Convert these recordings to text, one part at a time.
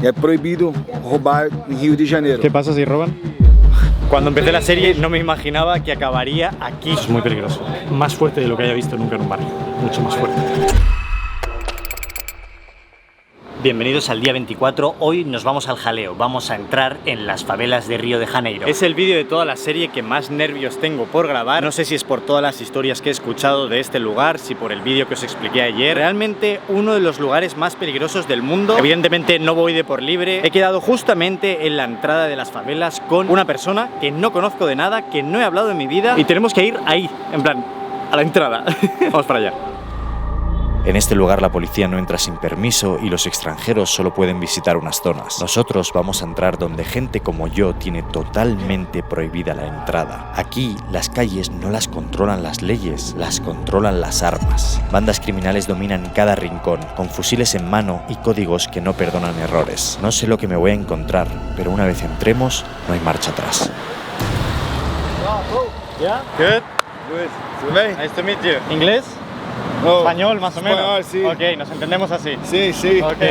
Es prohibido robar en Río de Janeiro. ¿Qué pasa si roban? Cuando empecé la serie no me imaginaba que acabaría aquí. Es muy peligroso. Más fuerte de lo que haya visto nunca en un barrio. Mucho más fuerte. Bienvenidos al día 24, hoy nos vamos al jaleo, vamos a entrar en las favelas de Río de Janeiro. Es el vídeo de toda la serie que más nervios tengo por grabar, no sé si es por todas las historias que he escuchado de este lugar, si por el vídeo que os expliqué ayer. Realmente uno de los lugares más peligrosos del mundo. Evidentemente no voy de por libre, he quedado justamente en la entrada de las favelas con una persona que no conozco de nada, que no he hablado en mi vida y tenemos que ir ahí, en plan, a la entrada. Vamos para allá. En este lugar la policía no entra sin permiso y los extranjeros solo pueden visitar unas zonas. Nosotros vamos a entrar donde gente como yo tiene totalmente prohibida la entrada. Aquí las calles no las controlan las leyes, las controlan las armas. Bandas criminales dominan cada rincón, con fusiles en mano y códigos que no perdonan errores. No sé lo que me voy a encontrar, pero una vez entremos, no hay marcha atrás. Yeah? Good. Good. ¿Tudo bem? Nice to meet you. ¿Inglés? Oh, Español, más o menos. Español, sí. Ok, nos entendemos así. Sí, sí. Ok.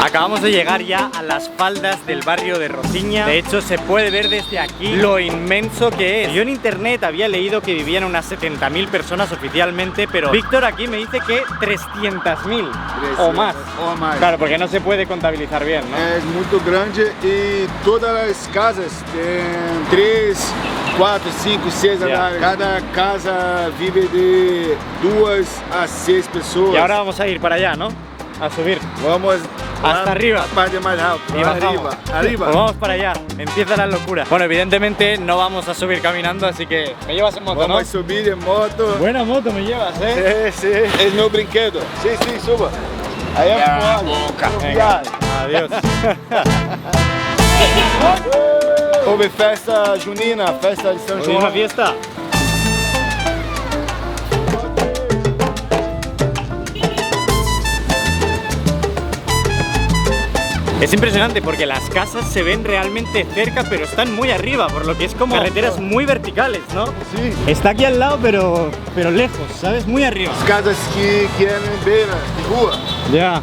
Acabamos de llegar ya a las faldas del barrio de Rosiña. De hecho, se puede ver desde aquí lo inmenso que es. Yo en internet había leído que vivían unas 70.000 personas oficialmente, pero Víctor aquí me dice que 300.000 o más. Ou mais. Claro, porque no se puede contabilizar bien, ¿no? É muito grande e todas as casas têm 3, 4, 5, 6 andares. Cada casa vive de 2 a 6 pessoas. Y ahora vamos a ir para allá, ¿no? A subir. Vamos hasta arriba. A parte más rápido. Y bajamos. Arriba. Pues vamos para allá, empieza la locura. Bueno, evidentemente no vamos a subir caminando, así que me llevas en moto, Vamos ¿no? a subir en moto. Buena moto me llevas, ¿eh? Sí, sí. Es meu brinquedo. Sí, sí, suba. Aí é foda. Venga, adiós. Houve festa junina, festa de São ¿Hoy João. una fiesta? Es impresionante porque las casas se ven realmente cerca, pero están muy arriba, por lo que es como carreteras muy verticales, ¿no? Sí. Está aquí al lado, pero lejos, ¿sabes? Muy arriba. As casas que em beira de rua. Ya.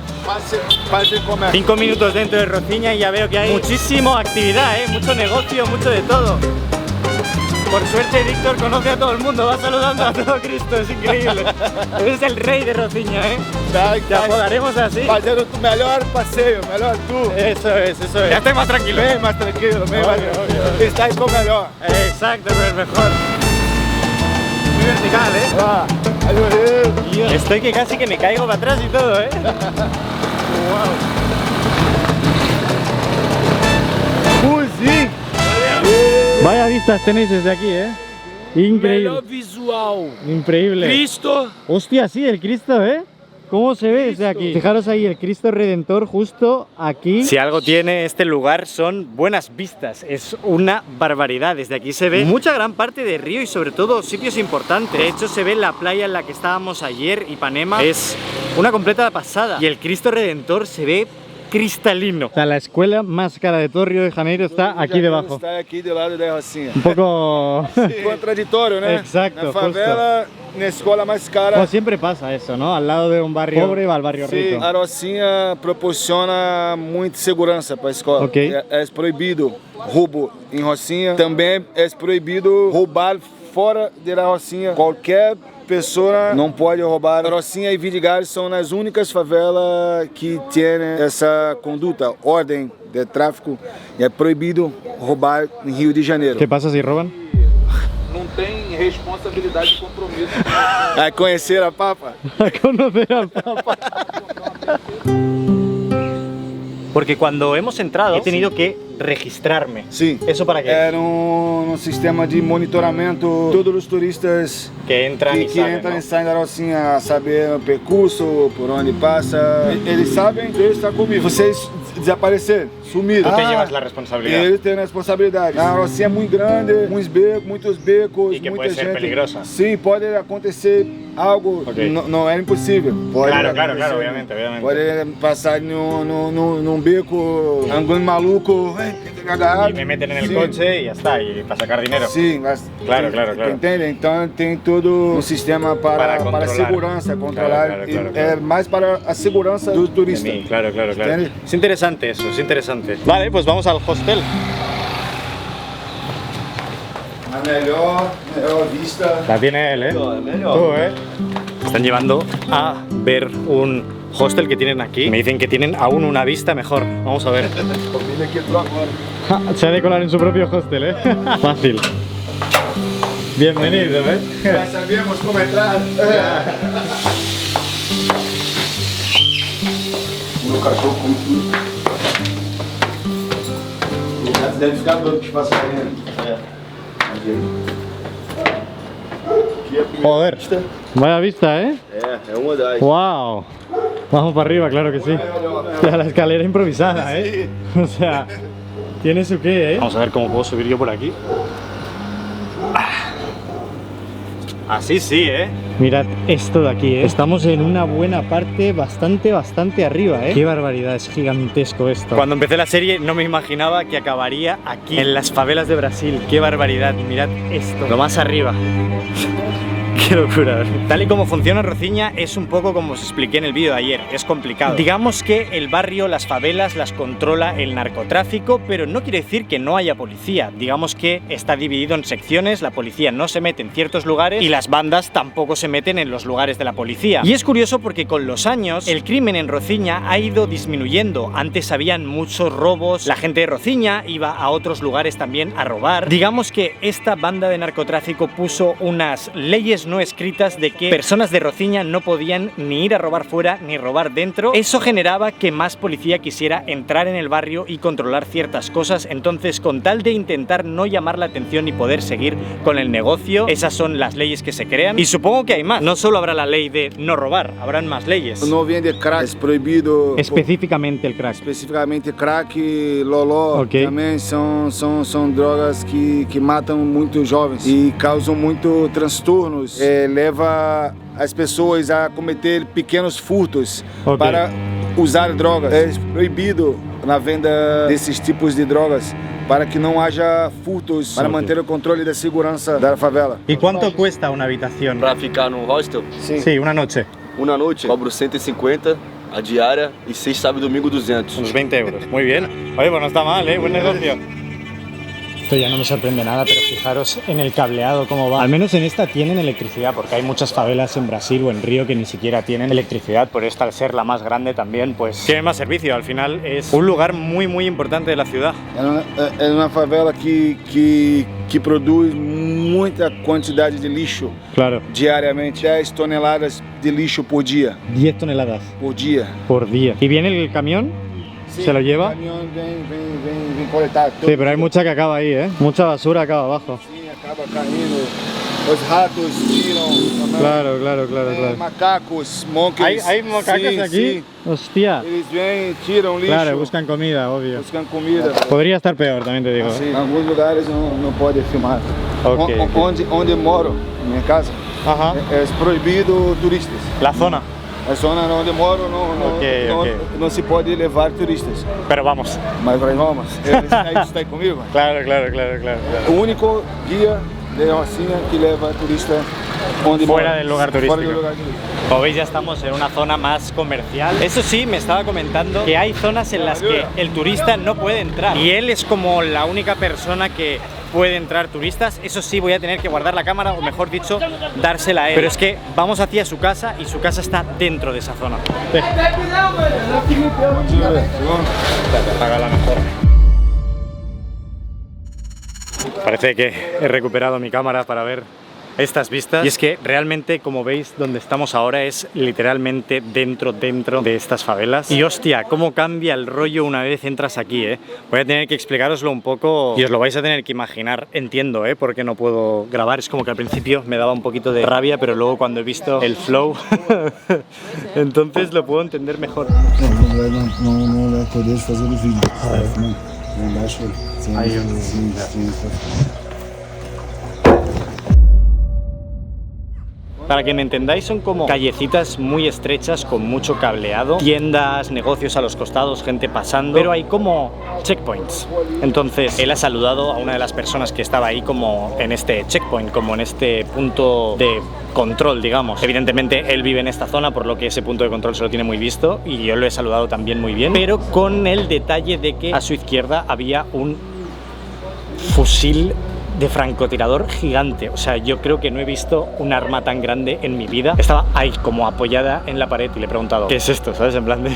Pase comer. 5 minutos dentro de Rosiña y ya veo que hay muchísima actividad, mucho negocio, mucho de todo. Por suerte Víctor conoce a todo el mundo, va saludando a todo Cristo, es increíble. Eres el rey de Rosiña, ¿eh? Te apodaremos así. Fazendo tu melhor passeio, melhor tour. Eso es, eso es. Ya estoy más tranquilo. Bem mais tranquilo, bem mais tranquilo. Está aí com o melhor. Exacto, pero el mejor. Muy vertical, ¿eh? Ah, valeu. Estoy que casi que me caigo para atrás y todo, ¿eh? Fuzi. Vaya vistas tenéis desde aquí, ¿eh? Increíble. Melhor visual. Increíble. Cristo. Hostia, sí, el Cristo, ¿eh? ¿Cómo se ve desde aquí? Fijaros ahí, el Cristo Redentor justo aquí. Si algo tiene este lugar son buenas vistas. Es una barbaridad. Desde aquí se ve mucha gran parte de Río y sobre todo sitios importantes. De hecho se ve la playa en la que estábamos ayer, Ipanema. Es una completa pasada. Y el Cristo Redentor se ve cristalino. O sea, la escuela más cara de todo Río de Janeiro está aquí debajo. Está aqui do lado da Rocinha. Un poco... Contraditório, né? Exacto, Na favela, na escola mais cara. Como siempre pasa eso, ¿no? Al lado de un barrio pobre va al barrio rico. A Rocinha proporciona muita segurança para a escola. Ok. É proibido roubo em Rocinha. Também é proibido roubar fora da Rocinha. Qualquer pessoa não pode roubar. Rocinha e Vidigal são as únicas favelas que têm essa conduta, ordem de tráfico. E é proibido roubar em Rio de Janeiro. ¿Qué pasa si roban? Não tem responsabilidade e compromisso. A conhecer a Papa? A conocer al Papa. Porque cuando hemos entrado he tenido que registrarme. Sim. ¿Eso para qué? Era um sistema de monitoramento. Todos os turistas Que entran y que salen, entram ¿no? e saem da Rocinha a saber o percurso, por onde passa. Eles sabem que ele está comigo. Vocês desapareceram, sumiram. Tú te llevas la responsabilidad. Eles têm a responsabilidade. A Rocinha é muito grande, muitos becos, E que muita pode ser gente. peligrosa. Sim, pode acontecer algo, Ok. não é impossível. Pode, Claro, obviamente. Pode passar num beco, algum maluco, agarrar. Y me meten en el coche y ya está, y para sacar dinero. Sim, mas, Claro. entende? Então tem todo um sistema para controlar. segurança, controlar. Claro. É mais para a segurança do De turista. mí, claro. ¿Entiendes? Es interesante eso, es interesante. Vale, pues vamos al hostel. A melhor vista. La tiene él, ¿eh? Tú, ¿eh? Están llevando a ver un hostel que tienen aquí. Me dicen que tienen aún una vista mejor. Vamos a ver. Se ha de colar en su propio hostel, ¿eh? Fácil. Bienvenido, ¿eh? Já sabíamos como entrar. O meu cachorro come tudo. O gato deve ficar doido que passa correndo. Joder. Vaya vista, ¿eh? É uma das. ¡Wow! Vamos para arriba, claro que sí. Ya, la escalera improvisada, ¿eh? O sea, tiene su qué, ¿eh? Vamos a ver cómo puedo subir yo por aquí. Así sí, ¿eh? Mirad esto de aquí, ¿eh? Estamos en una buena parte bastante arriba, ¿eh? Qué barbaridad, es gigantesco esto. Cuando empecé la serie no me imaginaba que acabaría aquí, en las favelas de Brasil. Qué barbaridad, mirad esto, lo más arriba. Qué locura. Tal y como funciona Rociña es un poco como os expliqué en el vídeo de ayer, es complicado. Digamos que el barrio, las favelas las controla el narcotráfico, pero no quiere decir que no haya policía. Digamos que está dividido en secciones, la policía no se mete en ciertos lugares y las bandas tampoco se meten en los lugares de la policía. Y es curioso porque con los años el crimen en Rociña ha ido disminuyendo. Antes habían muchos robos, la gente de Rociña iba a otros lugares también a robar. Digamos que esta banda de narcotráfico puso unas leyes no escritas de que personas de Rociña no podían ni ir a robar fuera ni robar dentro. Eso generaba que más policía quisiera entrar en el barrio y controlar ciertas cosas. Entonces, con tal de intentar no llamar la atención y poder seguir con el negocio, esas son las leyes que se crean. Y supongo que hay más. No solo habrá la ley de no robar, habrán más leyes. Não vende crack, é proibido. Específicamente el crack. Especificamente crack e loló. Ok. Também são drogas que matam muito jovens e causam muito transtornos. Leva as pessoas a cometer pequenos furtos Ok. para usar drogas. É proibido na venda desses tipos de drogas para que não haja furtos, para Ok. manter o controle da segurança da favela. ¿Y cuánto cuesta una habitación? Pra ficar num hostel, Sí, una noche. uma noite, cobro 150 a diária e 6 sábado e domingo 200. Unos 20 euros. Muy bien. Oye, pues no está mal, ¿eh? Buen negocio. Esto ya no me sorprende nada, pero fijaros en el cableado cómo va. Al menos en esta tienen electricidad, porque hay muchas favelas en Brasil o en Río que ni siquiera tienen electricidad. Por esta, al ser la más grande también, pues tiene más servicio. Al final es un lugar muy importante de la ciudad. É uma favela que produz muita quantidade de lixo Claro. diariamente, 10 toneladas de lixo por dia. 10 toneladas Por dia. por día. ¿Y viene el camión? ¿Se lo lleva? O caminhão vem coletar tudo. Sí, pero hay mucha que acaba ahí, ¿eh? Mucha basura acaba abajo. Sim, acaba caindo. Os ratos tiram. Claro. Macacos, monkeys. ¿Hay macacas Sim, aquí? sim. Hostia. Eles vêm, tiram lixo. Claro, buscan comida, obvio. buscam comida. Podría estar peor, también te digo. ¿eh? Em alguns lugares não pode filmar. Ok, Onde eu moro, minha casa, Ajá. é proibido turistas. La zona. A zona onde eu moro não se pode levar turistas. Pero vamos. Mas vamos, está aí comigo? Claro. O único guia de Rociña que leva turista onde Fuera mora. del lugar turístico. Fuera del lugar turístico. Como veis, ya estamos en una zona más comercial. Eso sí, me estaba comentando que hay zonas en las que el turista no puede entrar. Y él es como la única persona que puede entrar turistas. Eso sí, voy a tener que guardar la cámara, o mejor dicho, dársela a él. Pero es que vamos hacia su casa y su casa está dentro de esa zona. Hágala mejor. Parece que he recuperado mi cámara para ver estas vistas. Y es que realmente, como veis, donde estamos ahora es literalmente dentro de estas favelas. Y hostia, cómo cambia el rollo una vez entras aquí, ¿eh? Voy a tener que explicároslo un poco y os lo vais a tener que imaginar. Entiendo, ¿eh? Por qué no puedo grabar. Es como que al principio me daba un poquito de rabia, pero luego cuando he visto el flow, entonces lo puedo entender mejor. Não vai poder fazer o vídeo. Embaixo. Aí eu Para que me entendáis, son como callecitas muy estrechas con mucho cableado, tiendas, negocios a los costados, gente pasando, pero hay como checkpoints. Entonces él ha saludado a una de las personas que estaba ahí como en este checkpoint, como en este punto de control, digamos. Evidentemente él vive en esta zona, por lo que ese punto de control se lo tiene muy visto y yo lo he saludado también muy bien, pero con el detalle de que a su izquierda había un fusil de francotirador gigante. O sea, yo creo que no he visto un arma tan grande en mi vida. Estaba ahí como apoyada en la pared y le he preguntado ¿qué es esto? ¿Sabes? En plan de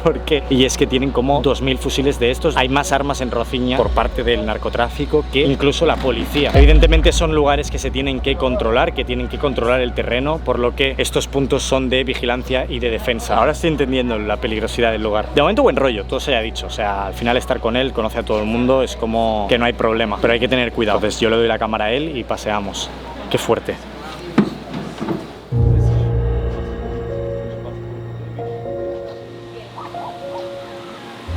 ¿por qué? Y es que tienen como 2000 fusiles de estos. Hay más armas en Rociña por parte del narcotráfico que incluso la policía. Evidentemente son lugares que se tienen que controlar, que tienen que controlar el terreno, por lo que estos puntos son de vigilancia y de defensa. Ahora estoy entendiendo la peligrosidad del lugar. De momento buen rollo, todo se haya dicho. O sea, al final estar con él, conoce a todo el mundo, es como que no hay problema, pero hay que tener cuidado. Entonces yo le doy la cámara a él y paseamos. Qué fuerte.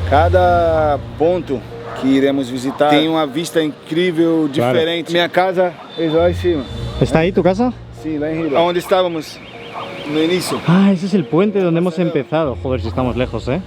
Cada ponto que iremos visitar tem uma vista incrível, diferente. Claro. Minha casa é lá em cima. ¿Está ahí tu casa? Sim, lá em Rio. Onde estávamos no inicio. Ah, ese es el puente donde hemos empezado. Joder, si estamos lejos, ¿eh?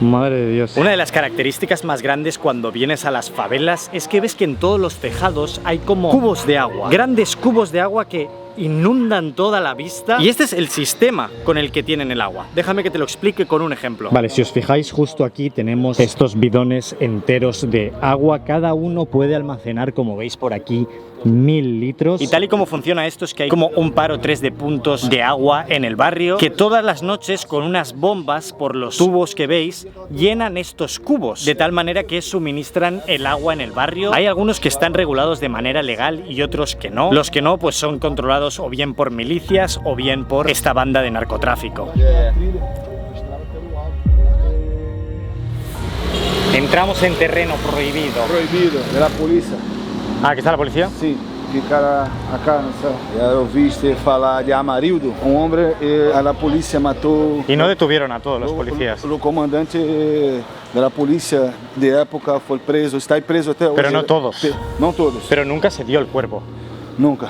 Madre de Dios. Una de las características más grandes cuando vienes a las favelas es que ves que en todos los tejados hay como cubos de agua, grandes cubos de agua que inundan toda la vista, y este es el sistema con el que tienen el agua. Déjame que te lo explique con un ejemplo. Vale, si os fijáis, justo aquí tenemos estos bidones enteros de agua. Cada uno puede almacenar, como veis por aquí, 1000 litros. Y tal y como funciona esto es que hay como un par o tres de puntos de agua en el barrio que todas las noches con unas bombas por los tubos que veis llenan estos cubos de tal manera que suministran el agua en el barrio. Hay algunos que están regulados de manera legal y otros que no. Los que no pues son controlados o bien por milicias o bien por esta banda de narcotráfico. Entramos en terreno prohibido. Proibido, de la policía. Ah, ¿aquí está la policía? Sim, fica acá, eu vi falar de Amarildo, homem, a polícia matou. Y no detuvieron a todos los policías. O comandante de la policía de época foi preso, está preso até hoje. Pero no todos. No todos. Pero nunca se dio el cuerpo. Nunca.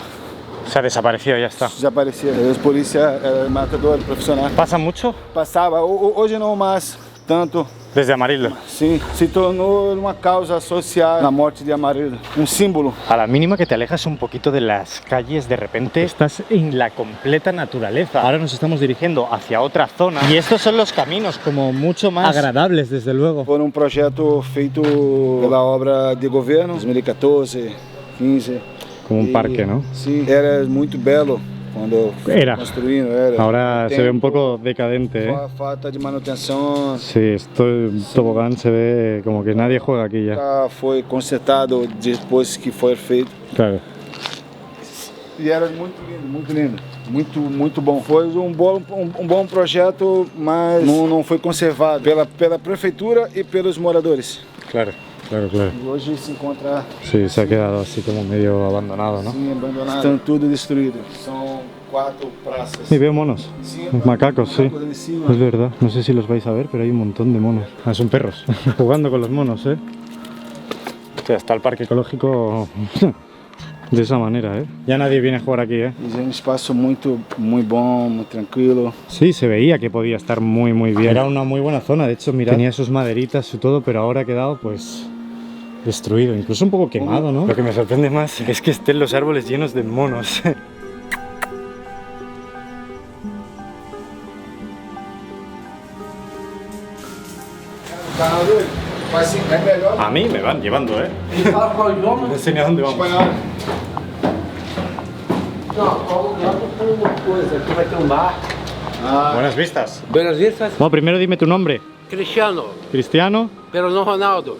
O sea, desapareció, ya está. Desapareció. Os policía matador profissional. ¿Pasa mucho? Passava, hoje não mais tanto. Desde Amarildo. Sim, se tornou uma causa social na morte de Amarildo, un símbolo. A la mínima que te alejas un poquito de las calles, de repente estás en la completa naturaleza. Ahora nos estamos dirigiendo hacia otra zona y estos son los caminos como mucho más agradables, desde luego. Foi projeto feito pela obra de governo, 2014, 15. Como un parque, ¿no? Sí, era muito belo. Cuando construindo, era. Ahora se ve un poco decadente, ¿eh? Falta de manutención. Sí, esto el tobogán se ve como que nadie juega aquí ya. Foi consertado depois que foi feito. Claro. E era muito lindo, muito bom. Foi bom projeto, mas não foi conservado pela prefeitura e pelos moradores. Claro. Claro, claro. Y hoy se encuentra... Sí, se ha quedado así como medio abandonado, ¿no? Sí, abandonado. Están todo destruido. Son 4 plazas. Y veo monos. Sí, macacos, sí. Encima. Es verdad. No sé si los vais a ver, pero hay un montón de monos. Ah, son perros. Jugando con los monos, ¿eh? O sea, está el parque ecológico de esa manera, ¿eh? Ya nadie viene a jugar aquí, ¿eh? Es un espacio muy bom, muy tranquilo. Sí, se veía que podía estar muy bien. Era una muy buena zona, de hecho, mira, tenía sus maderitas y todo, pero ahora ha quedado, pues, destruido, incluso un poco quemado, ¿no? Lo que me sorprende más es que estén los árboles llenos de monos. A mí me van llevando, ¿eh? Me enseña dónde vamos. Buenas vistas. Buenas vistas. Bueno, primero dime tu nombre. Cristiano, Cristiano. pero no Ronaldo.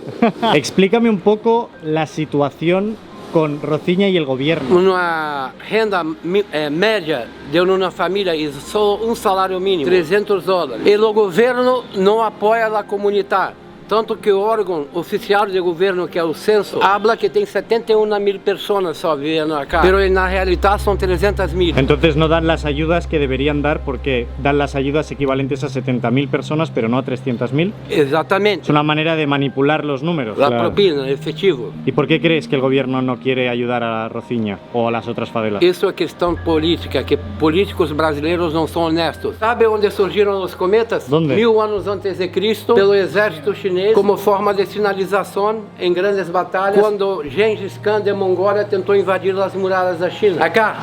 Explícame un poco la situación con Rociña y el gobierno. Una renda média de una familia es solo un salario mínimo, $300. El gobierno no apoya a la comunidad. Tanto que o órgão oficial de governo, que é o censo, habla que tem 71.000 personas só vivendo acá, pero na realidad son 300.000. Entonces no dan las ayudas que deberían dar porque dan las ayudas equivalentes a 70.000 personas, pero no a 300.000. Exatamente. Es una manera de manipular los números. La Claro. propina, efetivo. ¿Y por qué crees que el gobierno no quiere ayudar a Rocinha o a las otras favelas? Isso é questão política, que políticos brasileiros não são honestos. Sabe onde surgiram os cometas? Onde? 1000 anos antes de Cristo, pelo exército chinês, como forma de sinalização em grandes batalhas, quando Gengis Khan de Mongólia tentou invadir as muralhas da China. Acá,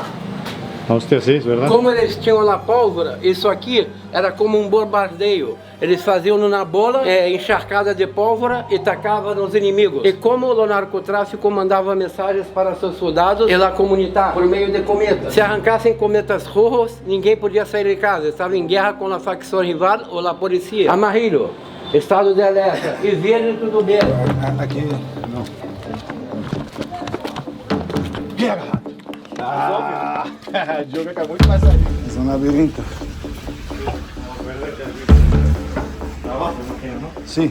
Hostia, sí, es verdad. como eles tinham a pólvora, isso aqui era como um bombardeio. Eles faziam numa bola encharcada de pólvora e tacavam nos inimigos. E como o narcotráfico mandava mensagens para seus soldados e a comunidade por meio de cometas. Se arrancassem cometas rojos, ninguém podia sair de casa. Estava em guerra com a facção rival ou a polícia. Amarillo, estado de alerta. E verde, tudo bem. Aqui, não. Pega! Ah! O Diogo acabou de passar ali. É um labirinto. Sim.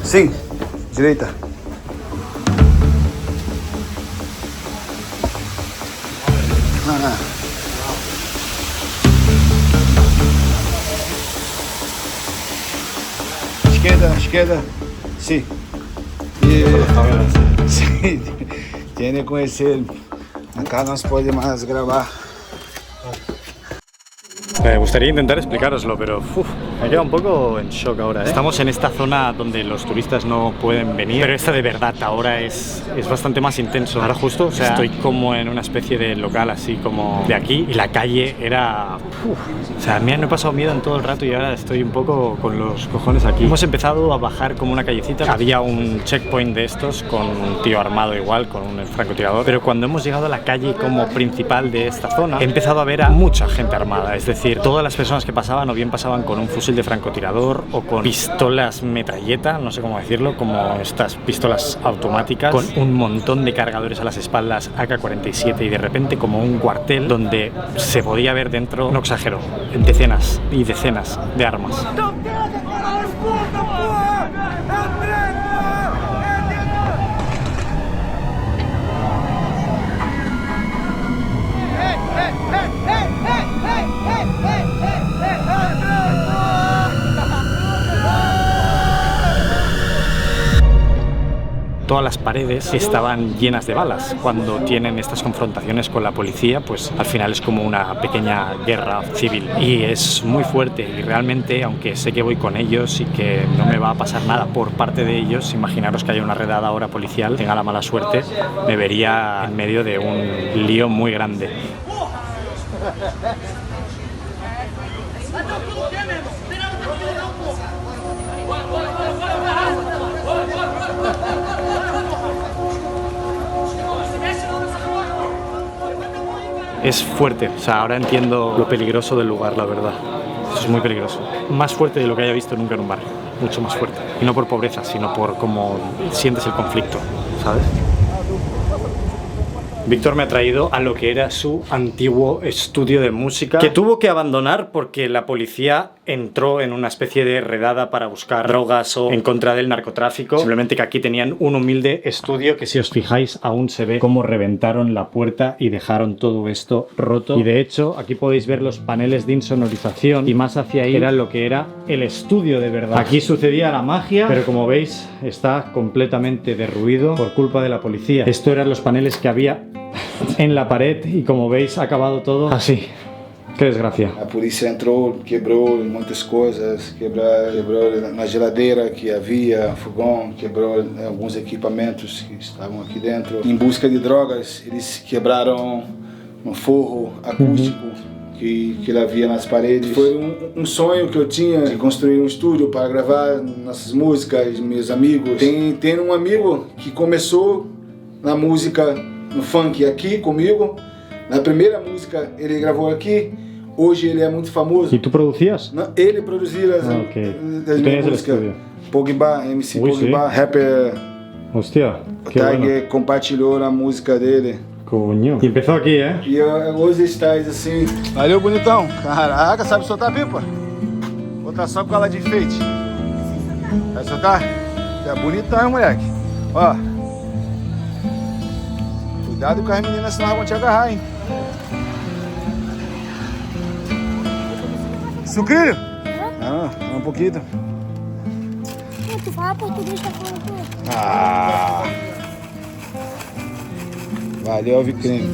Sim. Direita. Esquerda. Sim. Sí, tiene que conocer. Acá no se puede más grabar. Me gustaría intentar explicároslo, pero me queda un poco en shock ahora, ¿eh? Estamos en esta zona donde los turistas no pueden venir, pero esta de verdad ahora es bastante más intenso. Ahora justo, o sea, estoy como en una especie de local así como de aquí y la calle era... O sea, me he pasado miedo en todo el rato y ahora estoy un poco con los cojones aquí. Hemos empezado a bajar como una callecita. Había un checkpoint de estos con un tío armado igual, con un francotirador, pero cuando hemos llegado a la calle como principal de esta zona, he empezado a ver a mucha gente armada, es decir, todas las personas que pasaban o bien pasaban con un fusil de francotirador o con pistolas metralleta, no sé cómo decirlo, como estas pistolas automáticas, con un montón de cargadores a las espaldas AK-47 y de repente como un cuartel donde se podía ver dentro, no exagero, decenas y decenas de armas. Todas las paredes estaban llenas de balas. Cuando tienen estas confrontaciones con la policía, pues al final es como una pequeña guerra civil y es muy fuerte y realmente, aunque sé que voy con ellos y que no me va a pasar nada por parte de ellos, imaginaros que haya una redada ahora policial, tenga la mala suerte, me vería en medio de un lío muy grande. Es fuerte, o sea, ahora entiendo lo peligroso del lugar, la verdad. Es muy peligroso. Más fuerte de lo que haya visto nunca en un barrio. Mucho más fuerte. Y no por pobreza, sino por cómo sientes el conflicto, ¿sabes? Víctor me ha traído a lo que era su antiguo estudio de música, que tuvo que abandonar porque la policía entró en una especie de redada para buscar drogas o en contra del narcotráfico. Simplemente que aquí tenían un humilde estudio que, si os fijáis, aún se ve cómo reventaron la puerta y dejaron todo esto roto. Y de hecho aquí podéis ver los paneles de insonorización y más hacia ahí era lo que era el estudio de verdad. Aquí sucedía la magia, pero como veis está completamente derruido por culpa de la policía. Esto eran los paneles que había en la pared y como veis ha acabado todo así. Qué desgracia. A polícia entrou, quebrou muitas coisas, quebrou na geladeira que havia, fogão, quebrou alguns equipamentos que estavam aqui dentro. Em busca de drogas, eles quebraram um forro acústico que havia nas paredes. Foi um sonho que eu tinha de construir um estúdio para gravar nossas músicas, meus amigos. Tem um amigo que começou na música, no funk aqui comigo. Na primeira música ele gravou aqui. Hoje ele é muito famoso. ¿Y tú producías? Não, ele produzia as minhas músicas. Pogba, MC Pogba, rapper. Hostia, qué Tiger bueno. compartilhou na música dele. Coño. Y empezó aquí, ¿eh? E hoje estás assim. Valeu, bonitão. Caraca, sabe soltar pipa? Vou tá só com ela de enfeite. Vai soltar? Tá bonitão, moleque. Ó. Cuidado com as meninas, senão elas vão te agarrar, hein? Sucrilho? Ah, um pouquinho. Tu fala português, tá falando tudo. Ah. Valeu, Vicreme.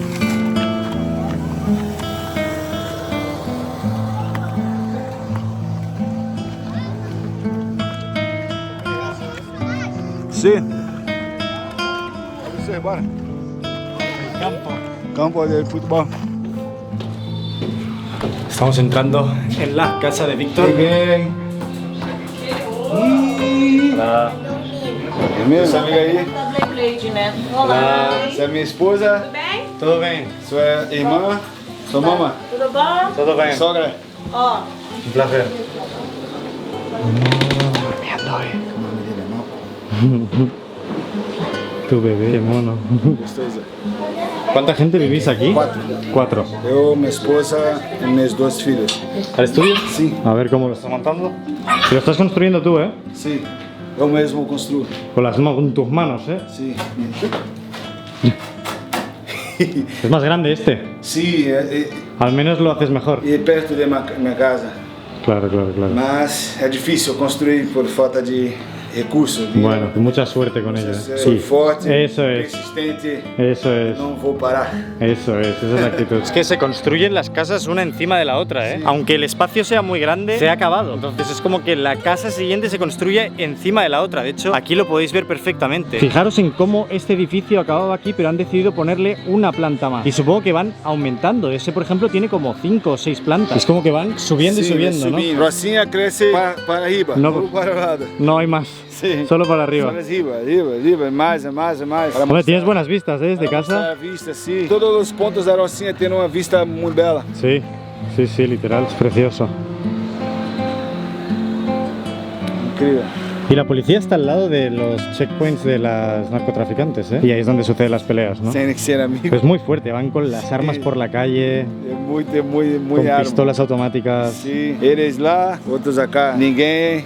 Sim. Você, bora. Campo de fútbol. Estamos entrando en la casa de Víctor. Bien. Hola. É mesmo? Essa amiga aí? Tá Blade, né? Olá. Essa é minha esposa. Tudo bem? ¿Todo bien? Sua irmã. Sua mamãe. Tudo bom? Todo bien. Sogra. Ó, Un placer. Tu bebé, qué mono. Gostosa. ¿Cuánta gente vivís aquí? Cuatro. Eu, minha esposa e meus dois filhos. ¿Eres tuyo? Sí. A ver cómo lo estás montando. Si lo estás construyendo tú, ¿eh? Sim. Eu mesmo construo. Con tus manos, ¿eh? Sim. Es más grande este. Sim, Al menos lo haces mejor. e perto de minha casa. Claro, claro, claro. Mas é difícil construir por falta de recursos. Bueno, mucha suerte con ello. ¿eh? Soy fuerte, Eso es. persistente, Eso es. não vou parar. Eso es, esa es la actitud. Es que se construyen las casas una encima de la otra, ¿eh? Sí. Aunque el espacio sea muy grande, se ha acabado. Entonces es como que la casa siguiente se construye encima de la otra. De hecho, aquí lo podéis ver perfectamente. Fijaros en cómo este edificio acababa aquí, pero han decidido ponerle una planta más. Y supongo que van aumentando. Ese, por ejemplo, tiene como 5 o 6 plantas. Es como que van subiendo y Sim, subiendo, ¿no? Rocinha cresce para arriba, No. não para o lado. No hay más. Sim. Solo para arriba. Para arriba, mais. Hombre, tienes buenas vistas, ¿eh? Desde casa. A vista, sim. Todos os pontos da Rocinha têm uma vista muito bela. Sí, sí, sí, literal. Es precioso. Incrível. Y la policía está al lado de los checkpoints de las narcotraficantes, ¿eh? Y ahí es donde suceden las peleas, ¿no? Sem que ser amigo. Es muy fuerte, van con las armas por la calle, É muito con arma. pistolas automáticas. Sim. Eles lá, outros acá. Ninguém.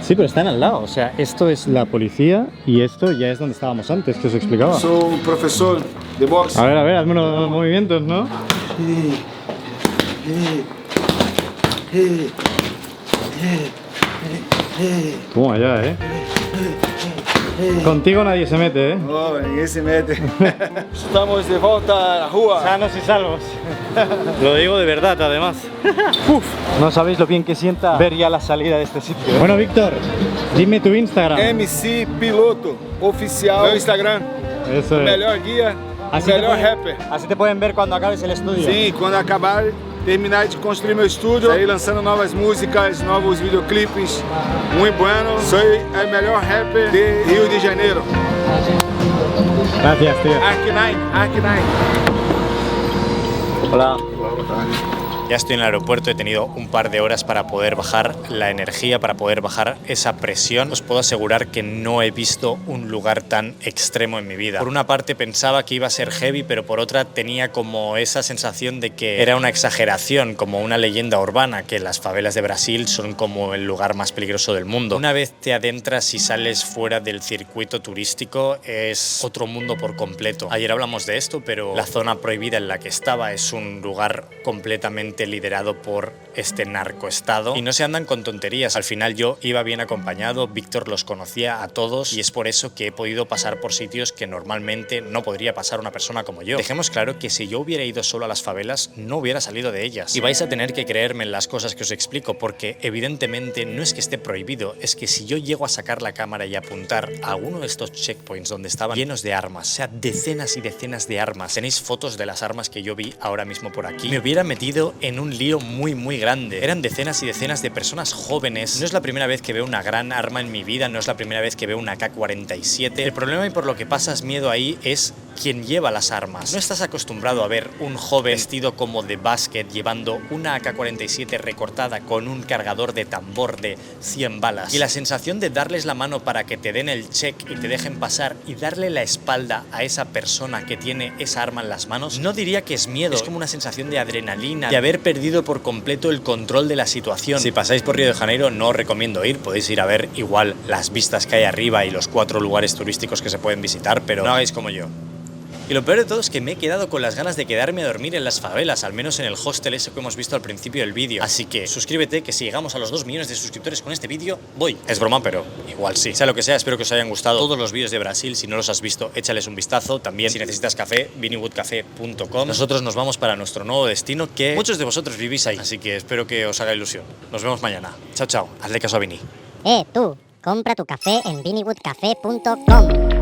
Sí, pero están al lado, o sea, esto es la policía y esto ya es donde estábamos antes, que os explicaba. Sou um professor de boxe. A ver, hazme unos movimientos, ¿no? Toma ya, ¿eh? Contigo nadie se mete, ¿eh? Oh, ninguém se mete. Estamos de volta à rua. Sanos y salvos. Lo digo de verdad, además. Uf, no sabéis lo bien que sienta ver ya la salida de este sitio. Bueno, Víctor, dime tu Instagram. MC Piloto Oficial. Meu Instagram. Eso es. Melhor guia, Así te melhor pueden- rapper. Así te pueden ver cuando acabes el estudio. Sim, quando acabar, terminar de construir meu estúdio, sair lançando novas músicas, novos videoclipes. Muito bueno. Sou o melhor rapper de Rio de Janeiro. Gracias, tío. Ark9. Hola. Ya estoy en el aeropuerto, he tenido un par de horas para poder bajar la energía, para poder bajar esa presión. Os puedo asegurar que no he visto un lugar tan extremo en mi vida. Por una parte pensaba que iba a ser heavy, pero por otra tenía como esa sensación de que era una exageración, como una leyenda urbana, que las favelas de Brasil son como el lugar más peligroso del mundo. Una vez te adentras y sales fuera del circuito turístico, es otro mundo por completo. Ayer hablamos de esto, pero la zona prohibida en la que estaba es un lugar completamente liderado por este narcoestado y no se andan con tonterías. Al final yo iba bien acompañado, Víctor los conocía a todos y es por eso que he podido pasar por sitios que normalmente no podría pasar una persona como yo. Dejemos claro que si yo hubiera ido solo a las favelas no hubiera salido de ellas y vais a tener que creerme en las cosas que os explico porque evidentemente no es que esté prohibido, es que si yo llego a sacar la cámara y apuntar a alguno de estos checkpoints donde estaban llenos de armas, o sea, decenas y decenas de armas, tenéis fotos de las armas que yo vi ahora mismo por aquí, me hubiera metido en un lío muy grande. Eran decenas y decenas de personas jóvenes. No es la primera vez que veo una gran arma en mi vida, no es la primera vez que veo una AK-47. El problema y por lo que pasas miedo ahí es quien lleva las armas. No estás acostumbrado a ver un joven vestido como de básquet llevando una AK-47 recortada con un cargador de tambor de 100 balas. Y la sensación de darles la mano para que te den el check y te dejen pasar y darle la espalda a esa persona que tiene esa arma en las manos, no diría que es miedo, es como una sensación de adrenalina, de haber perdido por completo el control de la situación. Si pasáis por Río de Janeiro no os recomiendo ir, podéis ir a ver igual las vistas que hay arriba y los 4 lugares turísticos que se pueden visitar, pero no hagáis como yo. Y lo peor de todo es que me he quedado con las ganas de quedarme a dormir en las favelas, al menos en el hostel ese que hemos visto al principio del vídeo. Así que suscríbete, que si llegamos a los 2 millones de suscriptores con este vídeo, voy. Es broma, pero igual sí. Sea lo que sea, espero que os hayan gustado todos los vídeos de Brasil. Si no los has visto, échales un vistazo. También, si necesitas café, vinnywoodcafe.com. Nosotros nos vamos para nuestro nuevo destino, que muchos de vosotros vivís ahí. Así que espero que os haga ilusión. Nos vemos mañana. Chao, chao. Hazle caso a Vini. Tú, compra tu café en vinnywoodcafe.com.